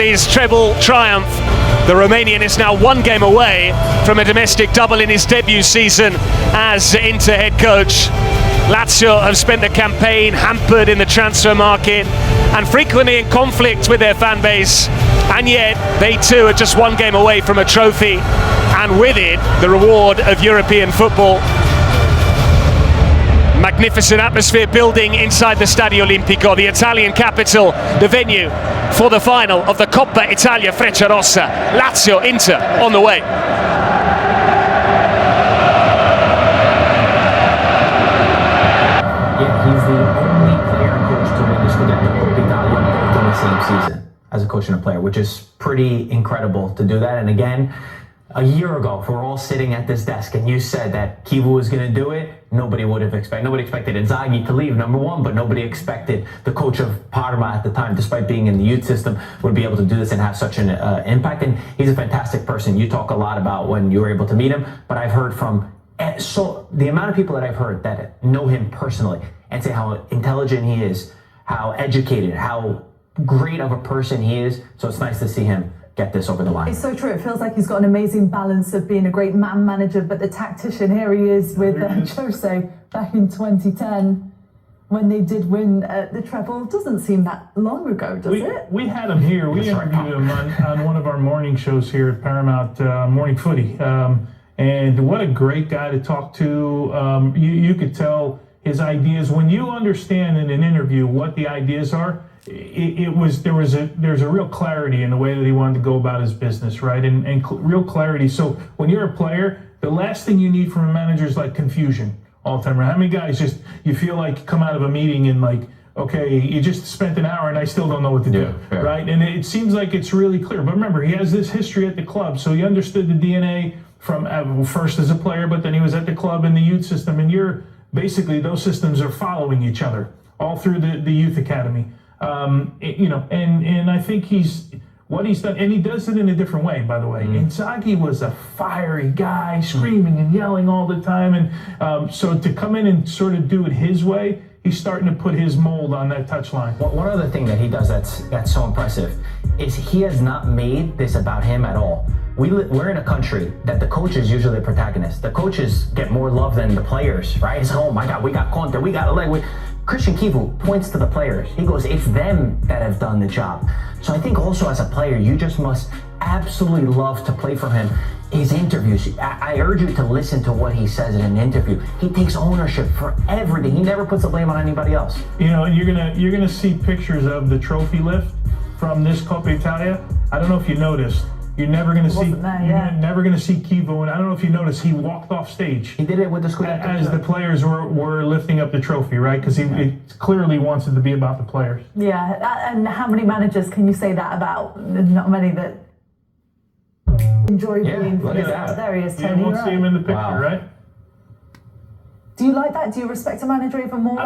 His treble triumph. The Romanian is now one game away from a domestic double in his debut season as Inter head coach. Lazio have spent the campaign hampered in the transfer market and frequently in conflict with their fan base, and yet they too are just one game away from a trophy, and with it the reward of European football. Magnificent atmosphere building inside the Stadio Olimpico, the Italian capital, the venue for the final of the Coppa Italia Frecciarossa. Lazio Inter on the way. Yeah, he's the only player and coach to win the Scudetto Coppa Italia in the same season as a coach and a player, which is pretty incredible to do that. And again, a year ago, if we're all sitting at this desk and you said that Chivu was going to do it, nobody would have expected. Nobody expected Inzaghi to leave, number one, but nobody expected the coach of Parma at the time, despite being in the youth system, would be able to do this and have such an impact. And he's a fantastic person. You talk a lot about when you were able to meet him, but I've heard from the amount of people that I've heard that know him personally and say how intelligent he is, how educated, how great of a person he is. So it's nice to see him get this over the line. It's so true. It feels like he's got an amazing balance of being a great man manager, but the tactician. Here he is with Jose back in 2010 when they did win the treble. Doesn't seem that long ago, does it? We had him here. We interviewed him on one of our morning shows here at Paramount, Morning Footy. And what a great guy to talk to. You could tell his ideas. When you understand in an interview what the ideas are, there's a real clarity in the way that he wanted to go about his business, right? And real clarity. So when you're a player, the last thing you need from a manager is like confusion all the time. Right? How many guys just, you feel like you come out of a meeting and like, okay, you just spent an hour and I still don't know what to do, right? And it seems like it's really clear. But remember, he has this history at the club, so he understood the DNA from first as a player, but then he was at the club in the youth system, and basically those systems are following each other all through the youth academy. And I think what he's done, and he does it in a different way, by the way. Inzaghi was a fiery guy, screaming and yelling all the time, and so to come in and sort of do it his way, he's starting to put his mold on that touchline. One other thing that he does that's so impressive is he has not made this about him at all. We're in a country that the coach is usually the protagonist. The coaches get more love than the players, right? It's, oh my God, we got Conte, we got Cristian Chivu points to the players. He goes, it's them that have done the job. So I think also as a player, you just must absolutely love to play for him. His interviews, I urge you to listen to what he says in an interview. He takes ownership for everything. He never puts the blame on anybody else. And you're gonna see pictures of the trophy lift from this Coppa Italia. I don't know if you noticed. You're never going to see. Never going to see Chivu, and I don't know if you noticed. He walked off stage. He did it with the Scudetto as the players were lifting up the trophy, right? Because he clearly wants it to be about the players. Yeah, and how many managers can you say that about? Not many that enjoy being. Look at that. There he is, Tony. You won't see him in the picture, right? Do you like that? Do you respect a manager even more?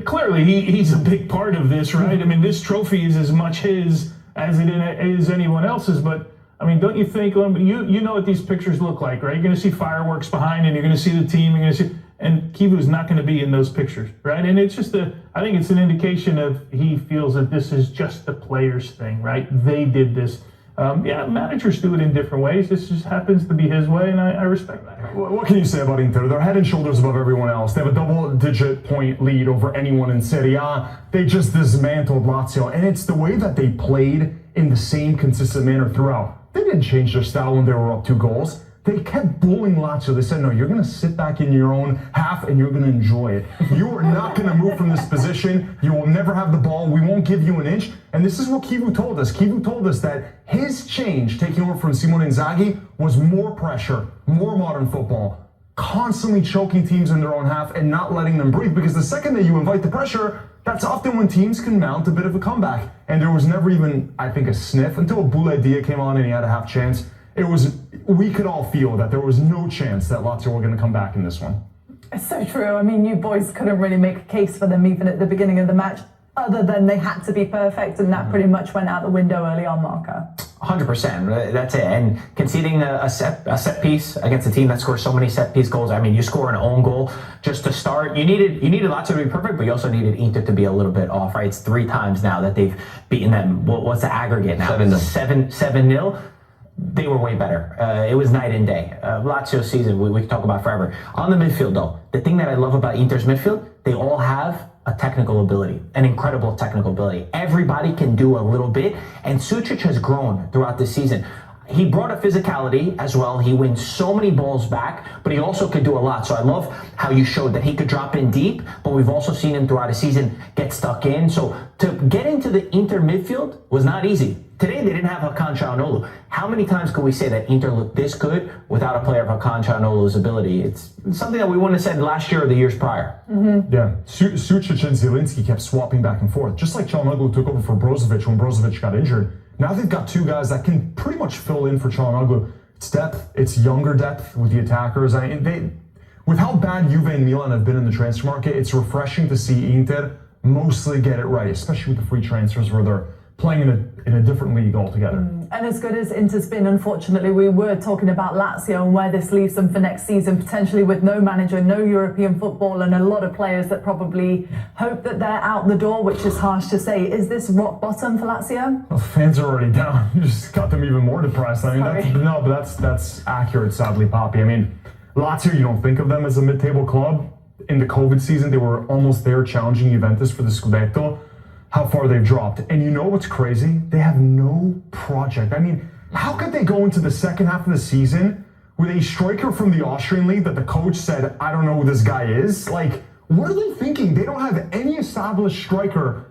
Clearly, he's a big part of this, right? I mean, this trophy is as much his as it is anyone else's, but I mean, don't you think, you know what these pictures look like, right? You're going to see fireworks behind, and you're going to see the team, and Chivu's not going to be in those pictures, right? And it's just I think it's an indication of he feels that this is just the players' thing, right? They did this. Managers do it in different ways. This just happens to be his way, and I respect that. What can you say about Inter? They're head and shoulders above everyone else. They have a double-digit point lead over anyone in Serie A. They just dismantled Lazio, and it's the way that they played in the same consistent manner throughout. They didn't change their style when they were up 2 goals. They kept bullying Lazio. They said, no, you're going to sit back in your own half and you're going to enjoy it. You are not going to move from this position. You will never have the ball. We won't give you an inch. And this is what Chivu told us. Chivu told us that his change, taking over from Simone Inzaghi, was more pressure, more modern football, constantly choking teams in their own half and not letting them breathe. Because the second that you invite the pressure, that's often when teams can mount a bit of a comeback. And there was never even, I think, a sniff until Boulaye Dia came on and he had a half chance. We could all feel that there was no chance that Lazio were going to come back in this one. It's so true. I mean, you boys couldn't really make a case for them even at the beginning of the match. other than they had to be perfect, and that pretty much went out the window early on, Marco. 100%. That's it. And conceding a set piece against a team that scores so many set piece goals. I mean, you score an own goal just to start. You needed Lazio to be perfect, but you also needed Inter to be a little bit off, right? It's 3 times now that they've beaten them. What's the aggregate now? 7-0. They were way better. It was night and day. Lazio's season, we can talk about forever. On the midfield, though, the thing that I love about Inter's midfield, they all have a technical ability, an incredible technical ability. Everybody can do a little bit, and Sucic has grown throughout the season. He brought a physicality as well. He wins so many balls back, but he also could do a lot. So I love how you showed that he could drop in deep, but we've also seen him throughout the season get stuck in. So to get into the Inter midfield was not easy. Today they didn't have Hakan Çalhanoğlu. How many times could we say that Inter looked this good without a player of Hakan Çalhanoğlu's ability? It's something that we wouldn't have said last year or the years prior. Mm-hmm. Yeah, Sucic and Zielinski kept swapping back and forth. Just like Çalhanoğlu took over for Brozovic when Brozovic got injured. Now they've got 2 guys that can pretty much fill in for Çalhanoğlu. It's depth, it's younger depth with the attackers. With how bad Juve and Milan have been in the transfer market, it's refreshing to see Inter mostly get it right, especially with the free transfers where they're playing in a different league altogether. And as good as Inter's been, unfortunately, we were talking about Lazio and where this leaves them for next season, potentially with no manager, no European football, and a lot of players that probably hope that they're out the door, which is harsh to say. Is this rock bottom for Lazio? Well, fans are already down. You just got them even more depressed. I mean, that's accurate, sadly, Poppy. I mean, Lazio, you don't think of them as a mid-table club. In the COVID season, they were almost there challenging Juventus for the Scudetto. How far they've dropped. And you know what's crazy? They have no project. I mean, how could they go into the second half of the season with a striker from the Austrian league that the coach said, I don't know who this guy is? Like, what are they thinking? They don't have any established striker